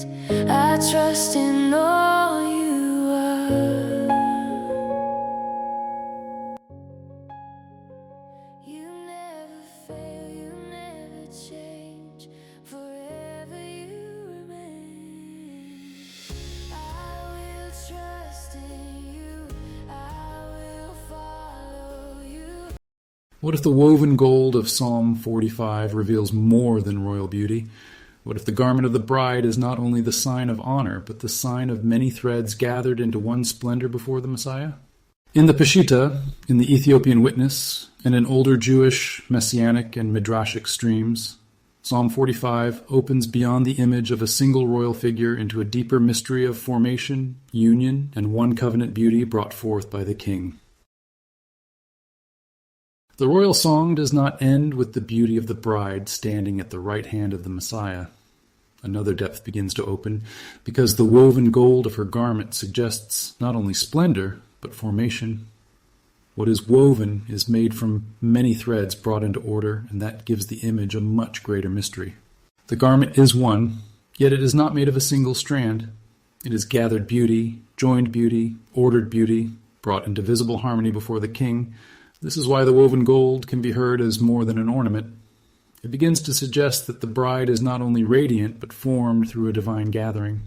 I trust in all you are. You never fail, you never change, forever you remain. I will trust in you, I will follow you. What if the woven gold of Psalm 45 reveals more than royal beauty? What if the garment of the bride is not only the sign of honor, but the sign of many threads gathered into one splendor before the Messiah? In the Peshitta, in the Ethiopian Witness, and in older Jewish Messianic and midrashic streams, Psalm 45 opens beyond the image of a single royal figure into a deeper mystery of formation, union, and one covenant beauty brought forth by the King. The royal song does not end with the beauty of the bride standing at the right hand of the Messiah. Another depth begins to open, because the woven gold of her garment suggests not only splendor, but formation. What is woven is made from many threads brought into order, and that gives the image a much greater mystery. The garment is one, yet it is not made of a single strand. It is gathered beauty, joined beauty, ordered beauty, brought into visible harmony before the King. This is why the woven gold can be heard as more than an ornament. It begins to suggest that the bride is not only radiant, but formed through a divine gathering.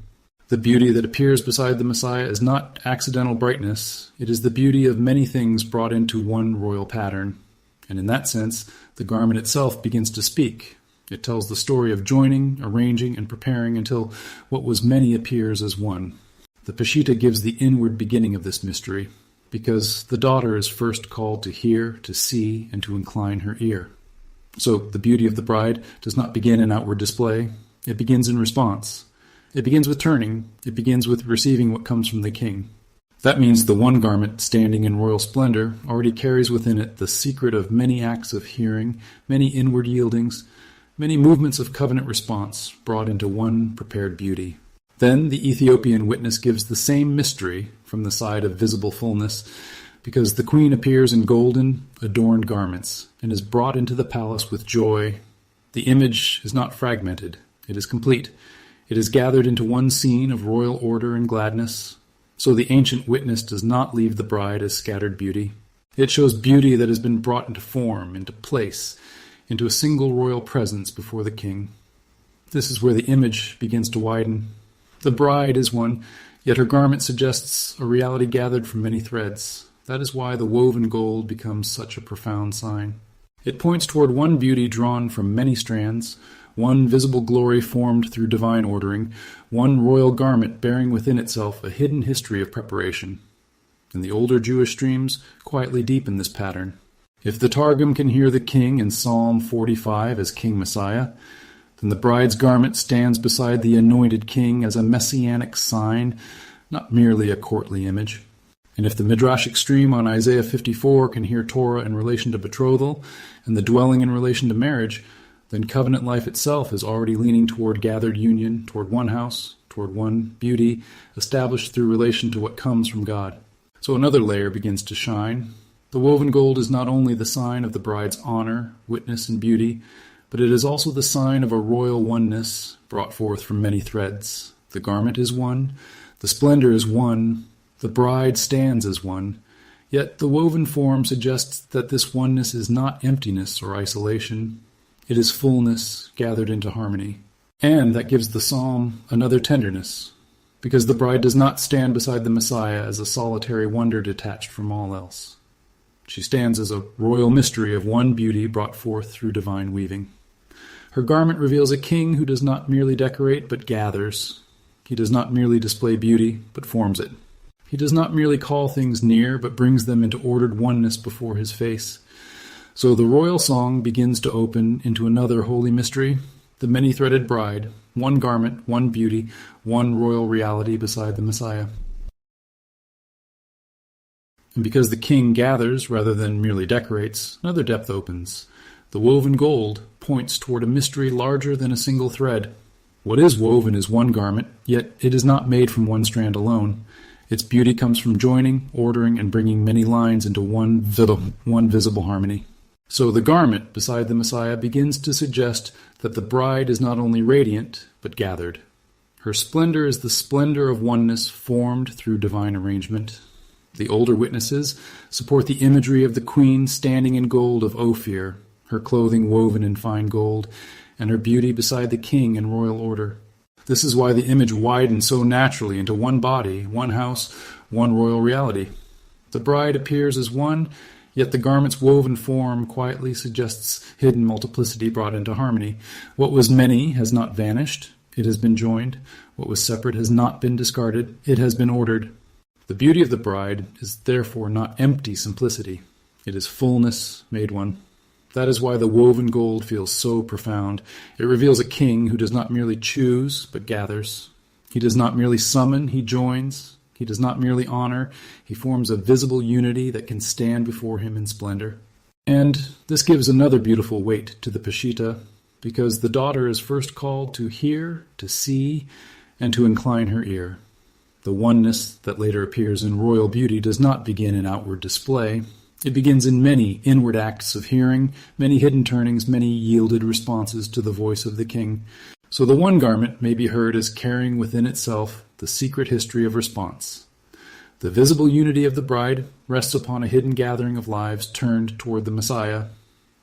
The beauty that appears beside the Messiah is not accidental brightness. It is the beauty of many things brought into one royal pattern. And in that sense, the garment itself begins to speak. It tells the story of joining, arranging, and preparing until what was many appears as one. The Peshitta gives the inward beginning of this mystery, because the daughter is first called to hear, to see, and to incline her ear. So the beauty of the bride does not begin in outward display. It begins in response. It begins with turning. It begins with receiving what comes from the King. That means the one garment, standing in royal splendor, already carries within it the secret of many acts of hearing, many inward yieldings, many movements of covenant response brought into one prepared beauty. Then the Ethiopian witness gives the same mystery from the side of visible fullness, because the queen appears in golden, adorned garments, and is brought into the palace with joy. The image is not fragmented. It is complete. It is gathered into one scene of royal order and gladness. So the ancient witness does not leave the bride as scattered beauty. It shows beauty that has been brought into form, into place, into a single royal presence before the King. This is where the image begins to widen. The bride is one, yet her garment suggests a reality gathered from many threads. That is why the woven gold becomes such a profound sign. It points toward one beauty drawn from many strands, one visible glory formed through divine ordering, one royal garment bearing within itself a hidden history of preparation. And the older Jewish streams quietly deepen this pattern. If the Targum can hear the King in Psalm 45 as King Messiah, then the bride's garment stands beside the anointed King as a messianic sign, not merely a courtly image. And if the midrashic stream on Isaiah 54 can hear Torah in relation to betrothal and the dwelling in relation to marriage, then covenant life itself is already leaning toward gathered union, toward one house, toward one beauty, established through relation to what comes from God. So another layer begins to shine. The woven gold is not only the sign of the bride's honor, witness, and beauty, but it is also the sign of a royal oneness brought forth from many threads. The garment is one, the splendor is one, the bride stands as one, yet the woven form suggests that this oneness is not emptiness or isolation. It is fullness gathered into harmony. And that gives the psalm another tenderness, because the bride does not stand beside the Messiah as a solitary wonder detached from all else. She stands as a royal mystery of one beauty brought forth through divine weaving. Her garment reveals a King who does not merely decorate, but gathers. He does not merely display beauty, but forms it. He does not merely call things near, but brings them into ordered oneness before his face. So the royal song begins to open into another holy mystery, the many-threaded bride, one garment, one beauty, one royal reality beside the Messiah. And because the King gathers rather than merely decorates, another depth opens. The woven gold points toward a mystery larger than a single thread. What is woven is one garment, yet it is not made from one strand alone. Its beauty comes from joining, ordering, and bringing many lines into one visible harmony. So the garment beside the Messiah begins to suggest that the bride is not only radiant, but gathered. Her splendor is the splendor of oneness formed through divine arrangement. The older witnesses support the imagery of the queen standing in gold of Ophir, her clothing woven in fine gold, and her beauty beside the king in royal order. This is why the image widens so naturally into one body, one house, one royal reality. The bride appears as one, yet the garment's woven form quietly suggests hidden multiplicity brought into harmony. What was many has not vanished, it has been joined. What was separate has not been discarded, it has been ordered. The beauty of the bride is therefore not empty simplicity. It is fullness made one. That is why the woven gold feels so profound. It reveals a king who does not merely choose, but gathers. He does not merely summon, he joins. He does not merely honor, he forms a visible unity that can stand before him in splendor. And this gives another beautiful weight to the Peshitta, because the daughter is first called to hear, to see, and to incline her ear. The oneness that later appears in royal beauty does not begin in outward display. It begins in many inward acts of hearing, many hidden turnings, many yielded responses to the voice of the king. So the one garment may be heard as carrying within itself the secret history of response. The visible unity of the bride rests upon a hidden gathering of lives turned toward the Messiah.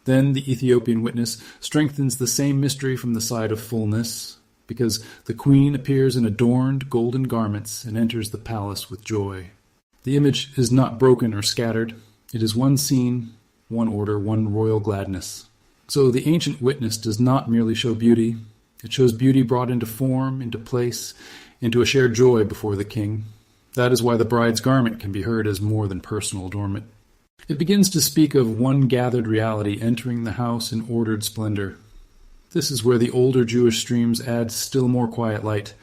Then the Ethiopian witness strengthens the same mystery from the side of fullness, because the queen appears in adorned golden garments and enters the palace with joy. The image is not broken or scattered. It is one scene, one order, one royal gladness. So the ancient witness does not merely show beauty. It shows beauty brought into form, into place, into a shared joy before the king. That is why the bride's garment can be heard as more than personal adornment. It begins to speak of one gathered reality entering the house in ordered splendor. This is where the older Jewish streams add still more quiet light.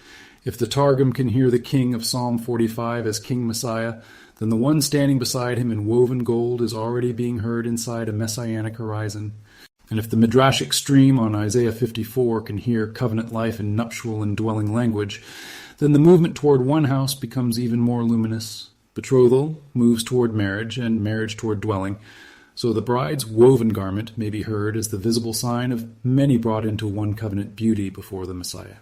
If the Targum can hear the king of Psalm 45 as King Messiah, then the one standing beside him in woven gold is already being heard inside a messianic horizon. And if the midrashic stream on Isaiah 54 can hear covenant life in nuptial and dwelling language, then the movement toward one house becomes even more luminous. Betrothal moves toward marriage, and marriage toward dwelling. So the bride's woven garment may be heard as the visible sign of many brought into one covenant beauty before the Messiah.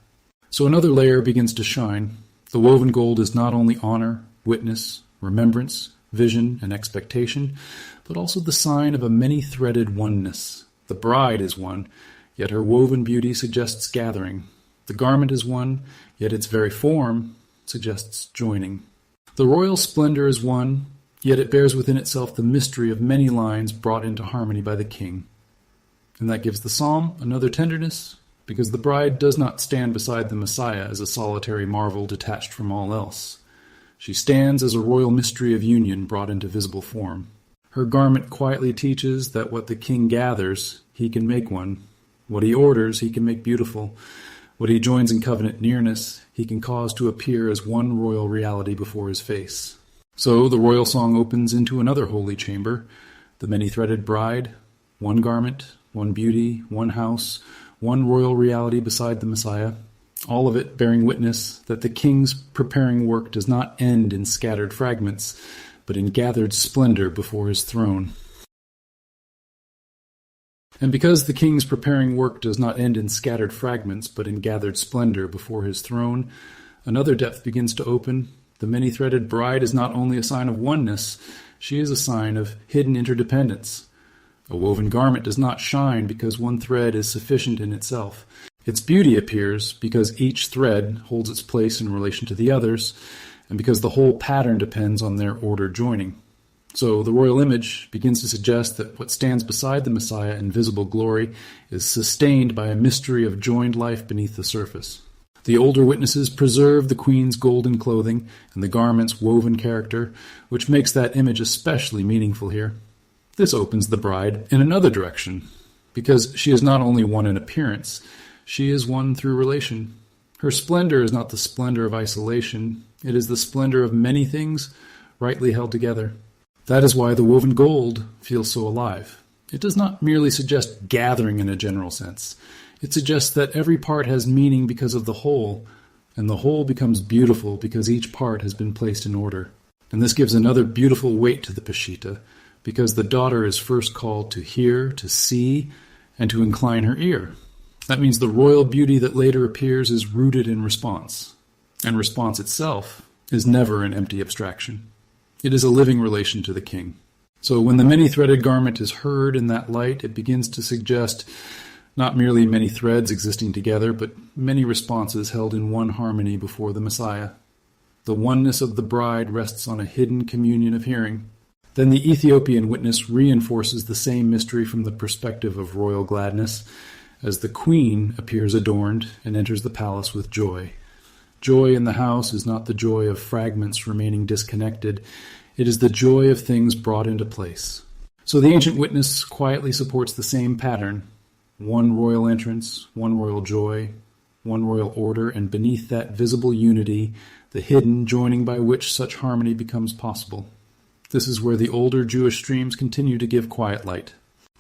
So another layer begins to shine. The woven gold is not only honor, witness, remembrance, vision, and expectation, but also the sign of a many-threaded oneness. The bride is one, yet her woven beauty suggests gathering. The garment is one, yet its very form suggests joining. The royal splendor is one, yet it bears within itself the mystery of many lines brought into harmony by the king. And that gives the psalm another tenderness, because the bride does not stand beside the Messiah as a solitary marvel detached from all else. She stands as a royal mystery of union brought into visible form. Her garment quietly teaches that what the king gathers, he can make one. What he orders, he can make beautiful. What he joins in covenant nearness, he can cause to appear as one royal reality before his face. So the royal song opens into another holy chamber, the many-threaded bride, one garment, one beauty, one house, one royal reality beside the Messiah, all of it bearing witness that the king's preparing work does not end in scattered fragments, but in gathered splendor before his throne. And because the king's preparing work does not end in scattered fragments, but in gathered splendor before his throne, another depth begins to open. The many-threaded bride is not only a sign of oneness, she is a sign of hidden interdependence. A woven garment does not shine because one thread is sufficient in itself. Its beauty appears because each thread holds its place in relation to the others, and because the whole pattern depends on their ordered joining. So the royal image begins to suggest that what stands beside the Messiah in visible glory is sustained by a mystery of joined life beneath the surface. The older witnesses preserve the queen's golden clothing and the garment's woven character, which makes that image especially meaningful here. This opens the bride in another direction, because she is not only one in appearance, she is one through relation. Her splendor is not the splendor of isolation, it is the splendor of many things rightly held together. That is why the woven gold feels so alive. It does not merely suggest gathering in a general sense. It suggests that every part has meaning because of the whole, and the whole becomes beautiful because each part has been placed in order. And this gives another beautiful weight to the Peshitta, because the daughter is first called to hear, to see, and to incline her ear. That means the royal beauty that later appears is rooted in response, and response itself is never an empty abstraction. It is a living relation to the king. So when the many-threaded garment is heard in that light, it begins to suggest not merely many threads existing together, but many responses held in one harmony before the Messiah. The oneness of the bride rests on a hidden communion of hearing. Then the Ethiopian witness reinforces the same mystery from the perspective of royal gladness, as the queen appears adorned and enters the palace with joy. Joy in the house is not the joy of fragments remaining disconnected. It is the joy of things brought into place. So the ancient witness quietly supports the same pattern. One royal entrance, one royal joy, one royal order, and beneath that visible unity, the hidden joining by which such harmony becomes possible. This is where the older Jewish streams continue to give quiet light.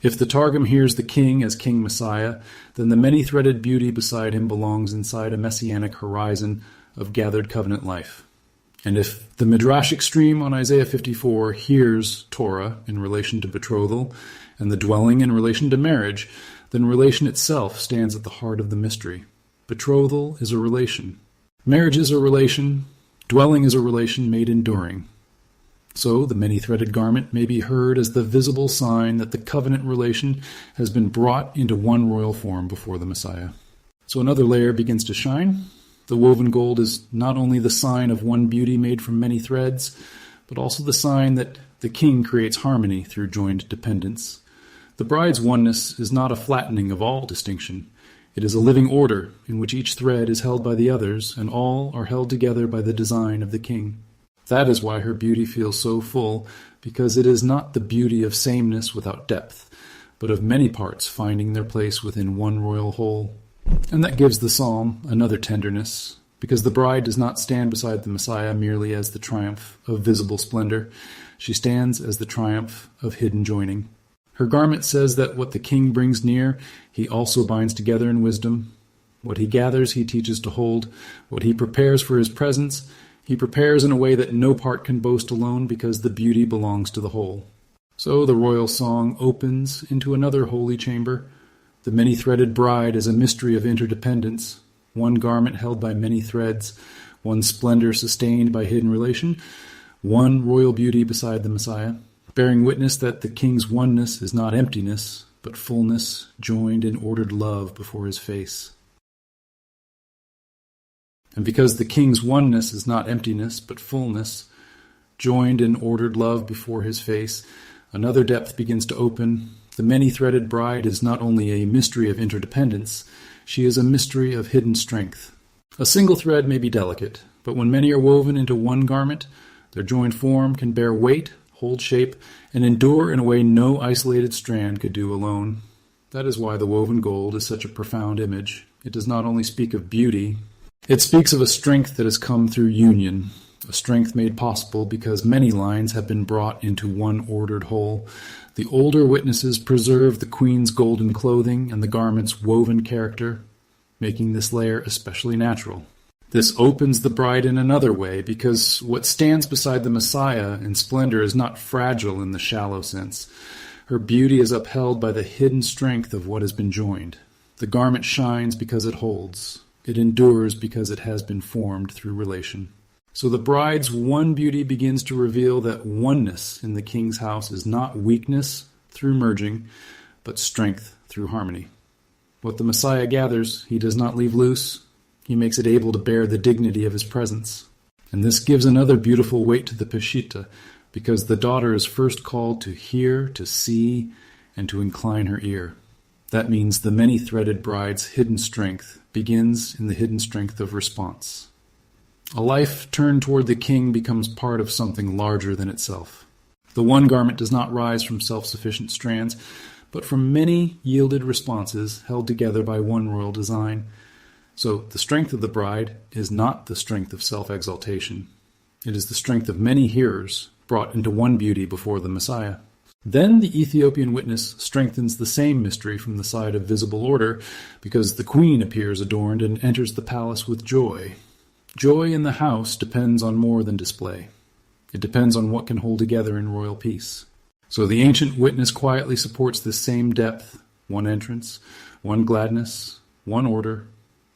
If the Targum hears the king as King Messiah, then the many-threaded beauty beside him belongs inside a messianic horizon of gathered covenant life. And if the midrashic stream on Isaiah 54 hears Torah in relation to betrothal and the dwelling in relation to marriage, then relation itself stands at the heart of the mystery. Betrothal is a relation. Marriage is a relation. Dwelling is a relation made enduring. So the many-threaded garment may be heard as the visible sign that the covenant relation has been brought into one royal form before the Messiah. So another layer begins to shine. The woven gold is not only the sign of one beauty made from many threads, but also the sign that the king creates harmony through joined dependence. The bride's oneness is not a flattening of all distinction. It is a living order in which each thread is held by the others, and all are held together by the design of the king. That is why her beauty feels so full, because it is not the beauty of sameness without depth, but of many parts finding their place within one royal whole. And that gives the psalm another tenderness, because the bride does not stand beside the Messiah merely as the triumph of visible splendor. She stands as the triumph of hidden joining. Her garment says that what the king brings near, he also binds together in wisdom. What he gathers, he teaches to hold. What he prepares for his presence, he prepares in a way that no part can boast alone, because the beauty belongs to the whole. So the royal song opens into another holy chamber. The many-threaded bride is a mystery of interdependence, one garment held by many threads, one splendor sustained by hidden relation, one royal beauty beside the Messiah, bearing witness that the king's oneness is not emptiness, but fullness, joined in ordered love before his face. And because the king's oneness is not emptiness, but fullness, joined in ordered love before his face, another depth begins to open. The many-threaded bride is not only a mystery of interdependence, she is a mystery of hidden strength. A single thread may be delicate, but when many are woven into one garment, their joined form can bear weight, hold shape, and endure in a way no isolated strand could do alone. That is why the woven gold is such a profound image. It does not only speak of beauty, it speaks of a strength that has come through union, a strength made possible because many lines have been brought into one ordered whole. The older witnesses preserve the queen's golden clothing and the garment's woven character, making this layer especially natural. This opens the bride in another way, because what stands beside the Messiah in splendor is not fragile in the shallow sense. Her beauty is upheld by the hidden strength of what has been joined. The garment shines because it holds. It endures because it has been formed through relation. So the bride's one beauty begins to reveal that oneness in the king's house is not weakness through merging, but strength through harmony. What the Messiah gathers, he does not leave loose. He makes it able to bear the dignity of his presence. And this gives another beautiful weight to the Peshitta, because the daughter is first called to hear, to see, and to incline her ear. That means the many-threaded bride's hidden strength begins in the hidden strength of response. A life turned toward the king becomes part of something larger than itself. The one garment does not rise from self-sufficient strands, but from many yielded responses held together by one royal design. So the strength of the bride is not the strength of self-exaltation. It is the strength of many hearers brought into one beauty before the Messiah. Then the Ethiopian witness strengthens the same mystery from the side of visible order, because the queen appears adorned and enters the palace with joy. Joy in the house depends on more than display. It depends on what can hold together in royal peace. So the ancient witness quietly supports this same depth, one entrance, one gladness, one order,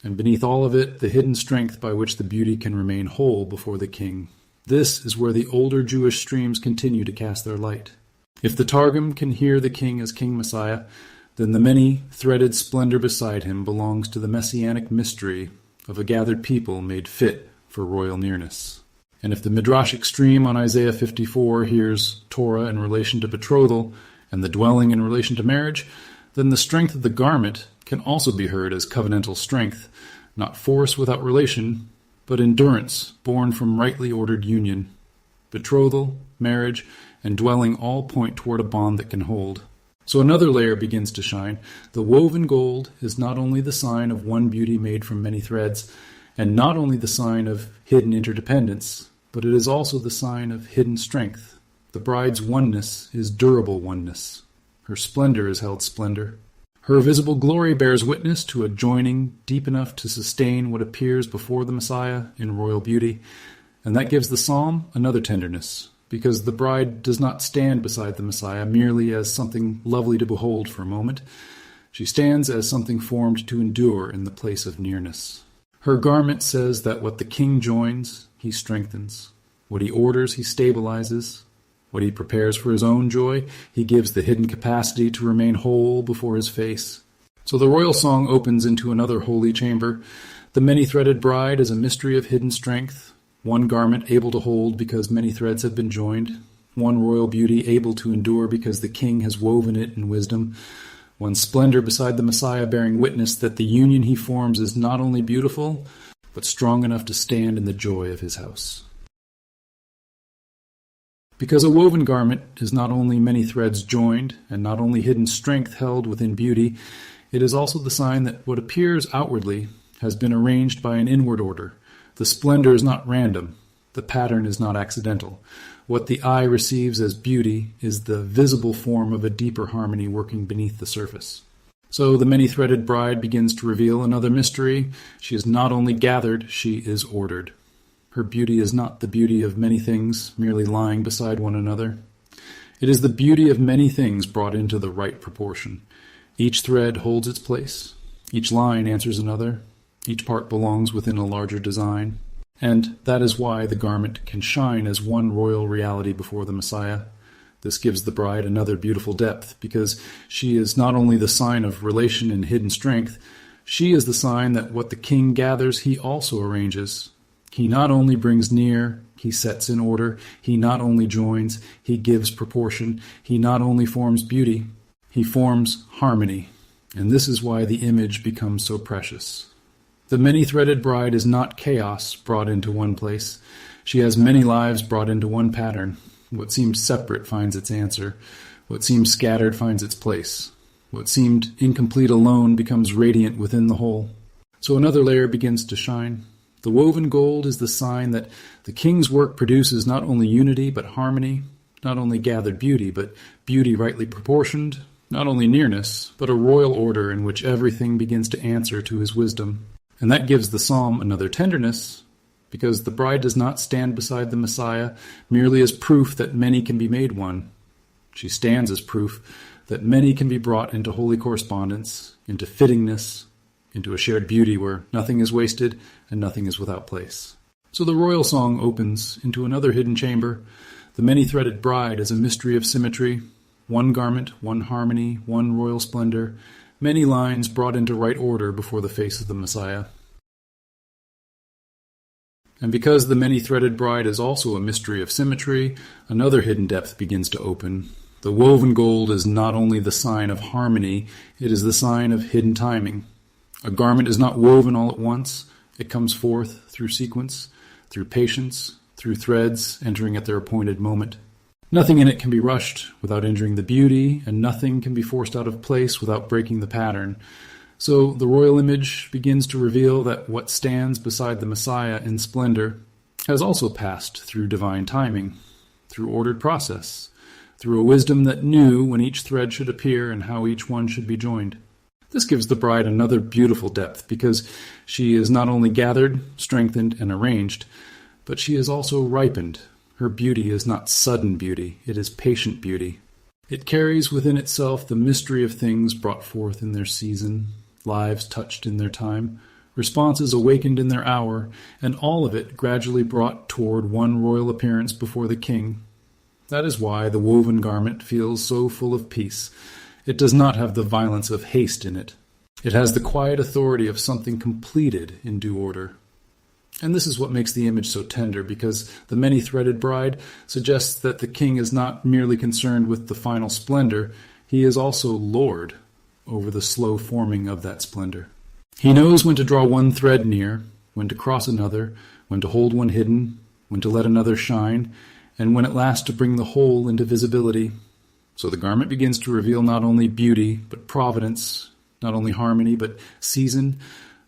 and beneath all of it, the hidden strength by which the beauty can remain whole before the king. This is where the older Jewish streams continue to cast their light. If the Targum can hear the king as King Messiah, then the many-threaded splendor beside him belongs to the messianic mystery of a gathered people made fit for royal nearness. And if the midrashic stream on Isaiah 54 hears Torah in relation to betrothal and the dwelling in relation to marriage, then the strength of the garment can also be heard as covenantal strength, not force without relation, but endurance born from rightly ordered union. Betrothal, marriage, and dwelling all point toward a bond that can hold. So another layer begins to shine. The woven gold is not only the sign of one beauty made from many threads, and not only the sign of hidden interdependence, but it is also the sign of hidden strength. The bride's oneness is durable oneness. Her splendor is held splendor. Her visible glory bears witness to a joining deep enough to sustain what appears before the Messiah in royal beauty, and that gives the psalm another tenderness, because the bride does not stand beside the Messiah merely as something lovely to behold for a moment. She stands as something formed to endure in the place of nearness. Her garment says that what the king joins, he strengthens. What he orders, he stabilizes. What he prepares for his own joy, he gives the hidden capacity to remain whole before his face. So the royal song opens into another holy chamber. The many-threaded bride is a mystery of hidden strength, one garment able to hold because many threads have been joined, one royal beauty able to endure because the king has woven it in wisdom, one splendor beside the Messiah bearing witness that the union he forms is not only beautiful, but strong enough to stand in the joy of his house. Because a woven garment is not only many threads joined, and not only hidden strength held within beauty, it is also the sign that what appears outwardly has been arranged by an inward order. The splendor is not random. The pattern is not accidental. What the eye receives as beauty is the visible form of a deeper harmony working beneath the surface. So the many-threaded bride begins to reveal another mystery. She is not only gathered, she is ordered. Her beauty is not the beauty of many things merely lying beside one another. It is the beauty of many things brought into the right proportion. Each thread holds its place. Each line answers another. Each part belongs within a larger design. And that is why the garment can shine as one royal reality before the Messiah. This gives the bride another beautiful depth, because she is not only the sign of relation and hidden strength, she is the sign that what the king gathers, he also arranges. He not only brings near, he sets in order. He not only joins, he gives proportion. He not only forms beauty, he forms harmony. And this is why the image becomes so precious. The many-threaded bride is not chaos brought into one place. She has many lives brought into one pattern. What seemed separate finds its answer. What seemed scattered finds its place. What seemed incomplete alone becomes radiant within the whole. So another layer begins to shine. The woven gold is the sign that the king's work produces not only unity but harmony, not only gathered beauty, but beauty rightly proportioned, not only nearness, but a royal order in which everything begins to answer to his wisdom. And that gives the psalm another tenderness, because the bride does not stand beside the Messiah merely as proof that many can be made one. She stands as proof that many can be brought into holy correspondence, into fittingness, into a shared beauty where nothing is wasted and nothing is without place. So the royal song opens into another hidden chamber. The many-threaded bride is a mystery of symmetry, one garment, one harmony, one royal splendor, many lines brought into right order before the face of the Messiah. And because the many-threaded bride is also a mystery of symmetry, another hidden depth begins to open. The woven gold is not only the sign of harmony, it is the sign of hidden timing. A garment is not woven all at once. It comes forth through sequence, through patience, through threads entering at their appointed moment. Nothing in it can be rushed without injuring the beauty, and nothing can be forced out of place without breaking the pattern. So the royal image begins to reveal that what stands beside the Messiah in splendor has also passed through divine timing, through ordered process, through a wisdom that knew when each thread should appear and how each one should be joined. This gives the bride another beautiful depth, because she is not only gathered, strengthened, and arranged, but she is also ripened. Her beauty is not sudden beauty, it is patient beauty. It carries within itself the mystery of things brought forth in their season, lives touched in their time, responses awakened in their hour, and all of it gradually brought toward one royal appearance before the king. That is why the woven garment feels so full of peace. It does not have the violence of haste in it. It has the quiet authority of something completed in due order. And this is what makes the image so tender, because the many-threaded bride suggests that the king is not merely concerned with the final splendor, he is also Lord over the slow forming of that splendor. He knows when to draw one thread near, when to cross another, when to hold one hidden, when to let another shine, and when at last to bring the whole into visibility. So the garment begins to reveal not only beauty, but providence, not only harmony, but season,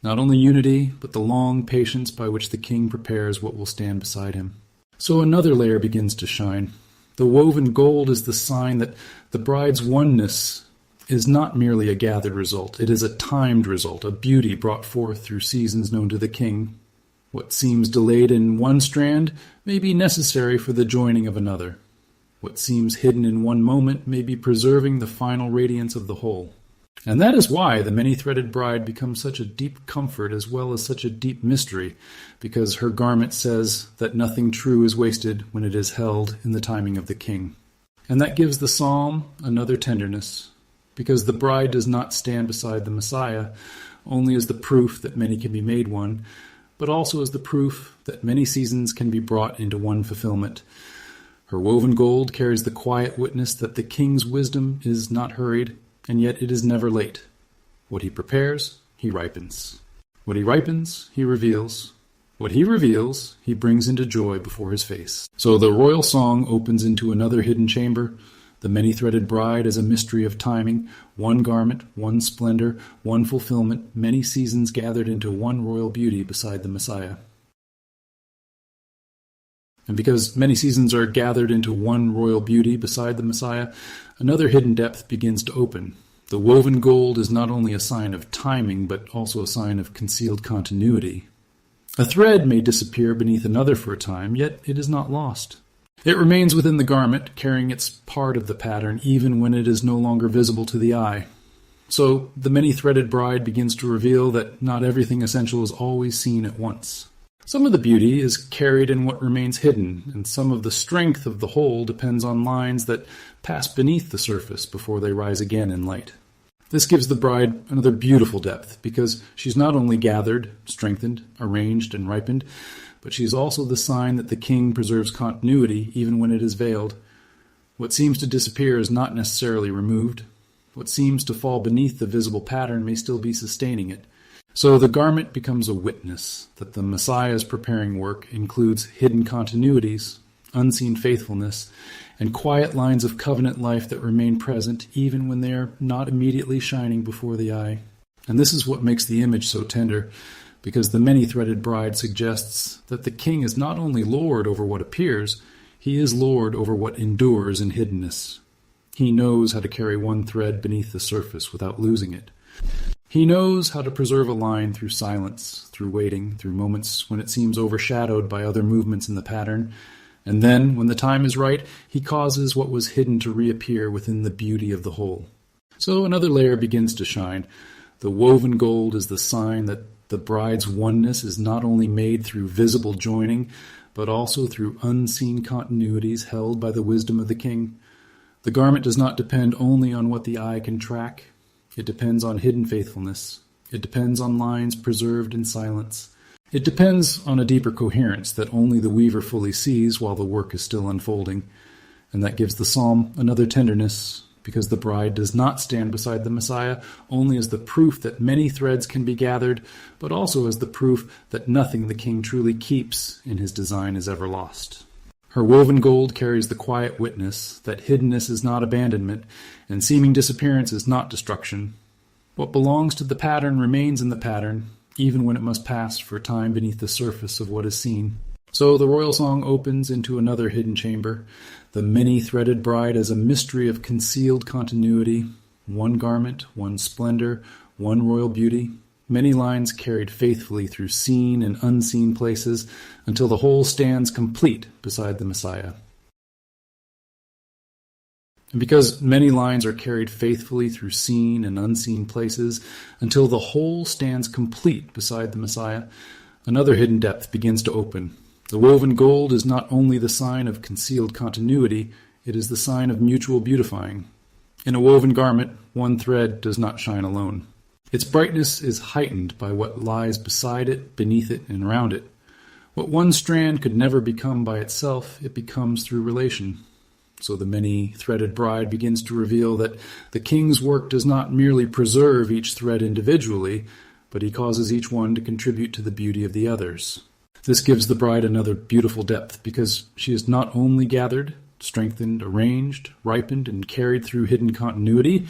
not only unity, but the long patience by which the king prepares what will stand beside him. So another layer begins to shine. The woven gold is the sign that the bride's oneness is not merely a gathered result. It is a timed result, a beauty brought forth through seasons known to the king. What seems delayed in one strand may be necessary for the joining of another. What seems hidden in one moment may be preserving the final radiance of the whole. And that is why the many-threaded bride becomes such a deep comfort as well as such a deep mystery, because her garment says that nothing true is wasted when it is held in the timing of the king. And that gives the psalm another tenderness, because the bride does not stand beside the Messiah only as the proof that many can be made one, but also as the proof that many seasons can be brought into one fulfillment. Her woven gold carries the quiet witness that the king's wisdom is not hurried, and yet it is never late. What he prepares, he ripens. What he ripens, he reveals. What he reveals, he brings into joy before his face. So the royal song opens into another hidden chamber. The many-threaded bride is a mystery of timing, one garment, one splendor, one fulfillment, many seasons gathered into one royal beauty beside the Messiah. And because many seasons are gathered into one royal beauty beside the Messiah, another hidden depth begins to open. The woven gold is not only a sign of timing, but also a sign of concealed continuity. A thread may disappear beneath another for a time, yet it is not lost. It remains within the garment, carrying its part of the pattern, even when it is no longer visible to the eye. So the many-threaded bride begins to reveal that not everything essential is always seen at once. Some of the beauty is carried in what remains hidden, and some of the strength of the whole depends on lines that pass beneath the surface before they rise again in light. This gives the bride another beautiful depth, because she's not only gathered, strengthened, arranged, and ripened, but she's also the sign that the king preserves continuity even when it is veiled. What seems to disappear is not necessarily removed. What seems to fall beneath the visible pattern may still be sustaining it. So the garment becomes a witness that the Messiah's preparing work includes hidden continuities, unseen faithfulness, and quiet lines of covenant life that remain present even when they are not immediately shining before the eye. And this is what makes the image so tender, because the many-threaded bride suggests that the king is not only Lord over what appears, he is Lord over what endures in hiddenness. He knows how to carry one thread beneath the surface without losing it. He knows how to preserve a line through silence, through waiting, through moments when it seems overshadowed by other movements in the pattern. And then, when the time is right, he causes what was hidden to reappear within the beauty of the whole. So another layer begins to shine. The woven gold is the sign that the bride's oneness is not only made through visible joining, but also through unseen continuities held by the wisdom of the king. The garment does not depend only on what the eye can track. It depends on hidden faithfulness. It depends on lines preserved in silence. It depends on a deeper coherence that only the weaver fully sees while the work is still unfolding. And that gives the psalm another tenderness, because the bride does not stand beside the Messiah only as the proof that many threads can be gathered, but also as the proof that nothing the king truly keeps in his design is ever lost. Her woven gold carries the quiet witness that hiddenness is not abandonment, and seeming disappearance is not destruction. What belongs to the pattern remains in the pattern, even when it must pass for a time beneath the surface of what is seen. So the royal song opens into another hidden chamber. The many-threaded bride as a mystery of concealed continuity, one garment, one splendor, one royal beauty, many lines carried faithfully through seen and unseen places until the whole stands complete beside the Messiah. And because many lines are carried faithfully through seen and unseen places until the whole stands complete beside the Messiah, another hidden depth begins to open. The woven gold is not only the sign of concealed continuity, it is the sign of mutual beautifying. In a woven garment, one thread does not shine alone. Its brightness is heightened by what lies beside it, beneath it, and around it. What one strand could never become by itself, it becomes through relation. So the many-threaded bride begins to reveal that the king's work does not merely preserve each thread individually, but he causes each one to contribute to the beauty of the others. This gives the bride another beautiful depth, because she is not only gathered, strengthened, arranged, ripened, and carried through hidden continuity,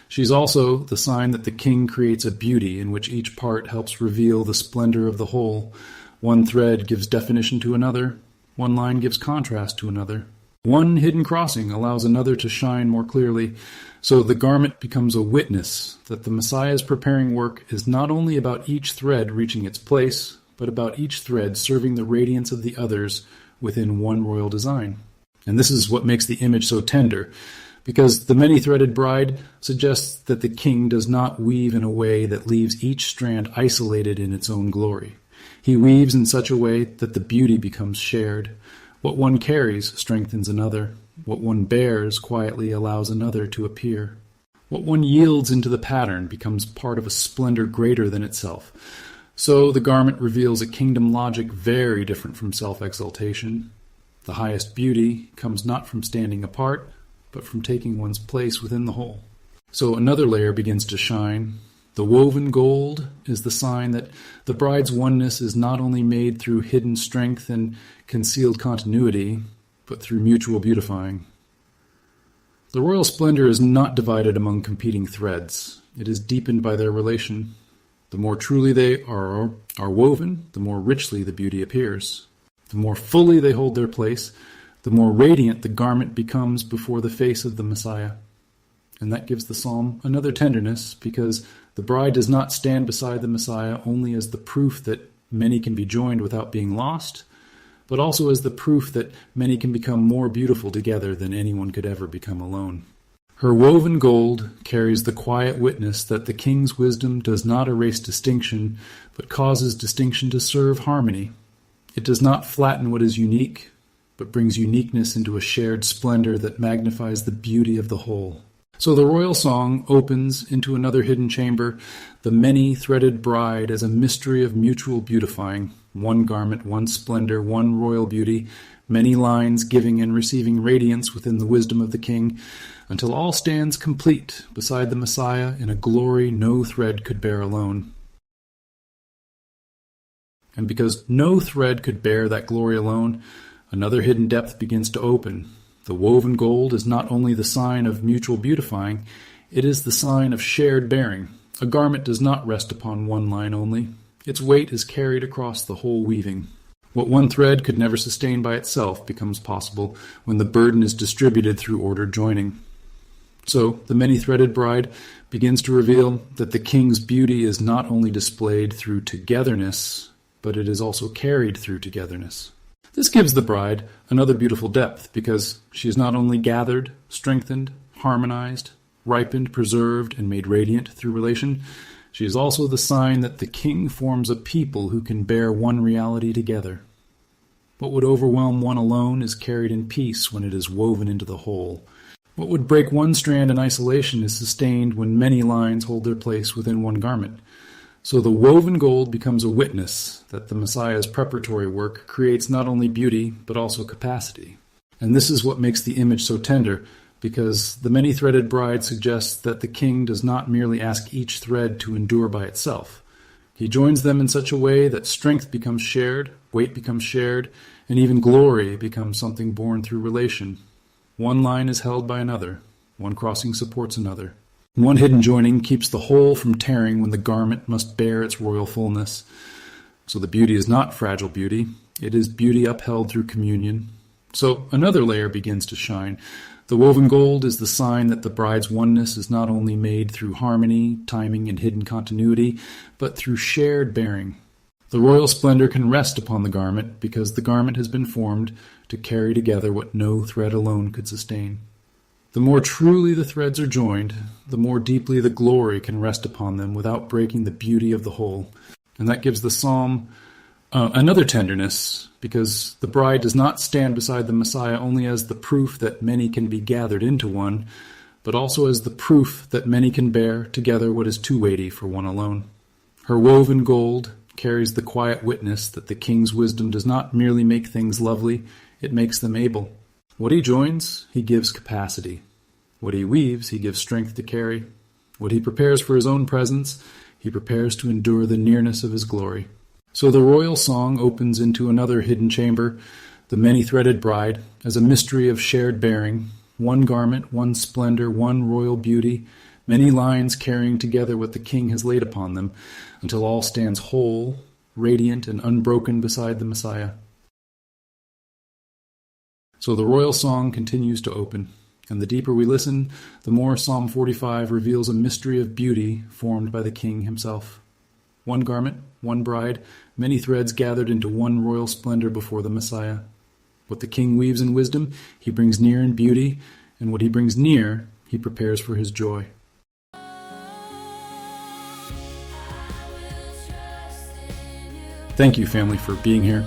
she is also the sign that the king creates a beauty in which each part helps reveal the splendor of the whole. One thread gives definition to another, one line gives contrast to another. One hidden crossing allows another to shine more clearly, so the garment becomes a witness that the Messiah's preparing work is not only about each thread reaching its place, but about each thread serving the radiance of the others within one royal design. And this is what makes the image so tender, because the many-threaded bride suggests that the king does not weave in a way that leaves each strand isolated in its own glory. He weaves in such a way that the beauty becomes shared. What one carries strengthens another. What one bears quietly allows another to appear. What one yields into the pattern becomes part of a splendor greater than itself. So the garment reveals a kingdom logic very different from self-exaltation. The highest beauty comes not from standing apart, but from taking one's place within the whole. So another layer begins to shine. The woven gold is the sign that the bride's oneness is not only made through hidden strength and concealed continuity, but through mutual beautifying. The royal splendor is not divided among competing threads. It is deepened by their relation. The more truly they are woven, the more richly the beauty appears. The more fully they hold their place, the more radiant the garment becomes before the face of the Messiah. And that gives the psalm another tenderness, because the bride does not stand beside the Messiah only as the proof that many can be joined without being lost, but also as the proof that many can become more beautiful together than anyone could ever become alone. Her woven gold carries the quiet witness that the king's wisdom does not erase distinction, but causes distinction to serve harmony. It does not flatten what is unique, but brings uniqueness into a shared splendor that magnifies the beauty of the whole. So the royal song opens into another hidden chamber, the many-threaded bride as a mystery of mutual beautifying, one garment, one splendor, one royal beauty, many lines giving and receiving radiance within the wisdom of the king, until all stands complete beside the Messiah in a glory no thread could bear alone. And because no thread could bear that glory alone, another hidden depth begins to open. The woven gold is not only the sign of mutual beautifying, it is the sign of shared bearing. A garment does not rest upon one line only. Its weight is carried across the whole weaving. What one thread could never sustain by itself becomes possible when the burden is distributed through ordered joining. So the many-threaded bride begins to reveal that the king's beauty is not only displayed through togetherness, but it is also carried through togetherness. This gives the bride another beautiful depth, because she is not only gathered, strengthened, harmonized, ripened, preserved, and made radiant through relation, she is also the sign that the king forms a people who can bear one reality together. What would overwhelm one alone is carried in peace when it is woven into the whole. What would break one strand in isolation is sustained when many lines hold their place within one garment. So the woven gold becomes a witness that the Messiah's preparatory work creates not only beauty, but also capacity. And this is what makes the image so tender, because the many-threaded bride suggests that the king does not merely ask each thread to endure by itself. He joins them in such a way that strength becomes shared, weight becomes shared, and even glory becomes something born through relation. One line is held by another. One crossing supports another. One hidden joining keeps the whole from tearing when the garment must bear its royal fullness. So the beauty is not fragile beauty. It is beauty upheld through communion. So another layer begins to shine. The woven gold is the sign that the bride's oneness is not only made through harmony, timing, and hidden continuity, but through shared bearing. The royal splendor can rest upon the garment because the garment has been formed to carry together what no thread alone could sustain. The more truly the threads are joined, the more deeply the glory can rest upon them without breaking the beauty of the whole. And that gives the psalm another tenderness, because the bride does not stand beside the Messiah only as the proof that many can be gathered into one, but also as the proof that many can bear together what is too weighty for one alone. Her woven gold carries the quiet witness that the king's wisdom does not merely make things lovely, it makes them able. What he joins, he gives capacity. What he weaves, he gives strength to carry. What he prepares for his own presence, he prepares to endure the nearness of his glory. So the royal song opens into another hidden chamber, the many-threaded bride, as a mystery of shared bearing, one garment, one splendor, one royal beauty, many lines carrying together what the king has laid upon them, until all stands whole, radiant, and unbroken beside the Messiah. So the royal song continues to open, and the deeper we listen, the more Psalm 45 reveals a mystery of beauty formed by the king himself. One garment, one bride, many threads gathered into one royal splendor before the Messiah. What the king weaves in wisdom, he brings near in beauty, and what he brings near, he prepares for his joy. Thank you, family, for being here.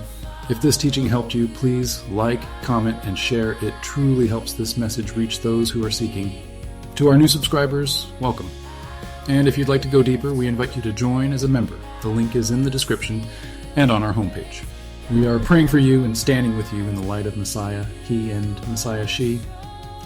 If this teaching helped you, please like, comment, and share. It truly helps this message reach those who are seeking. To our new subscribers, welcome. And if you'd like to go deeper, we invite you to join as a member. The link is in the description and on our homepage. We are praying for you and standing with you in the light of Messiah, he and Messiah, she.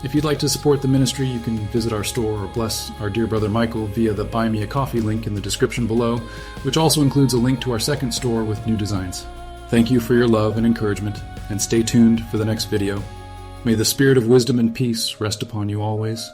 If you'd like to support the ministry, you can visit our store or bless our dear brother Michael via the Buy Me a Coffee link in the description below, which also includes a link to our second store with new designs. Thank you for your love and encouragement, and stay tuned for the next video. May the spirit of wisdom and peace rest upon you always.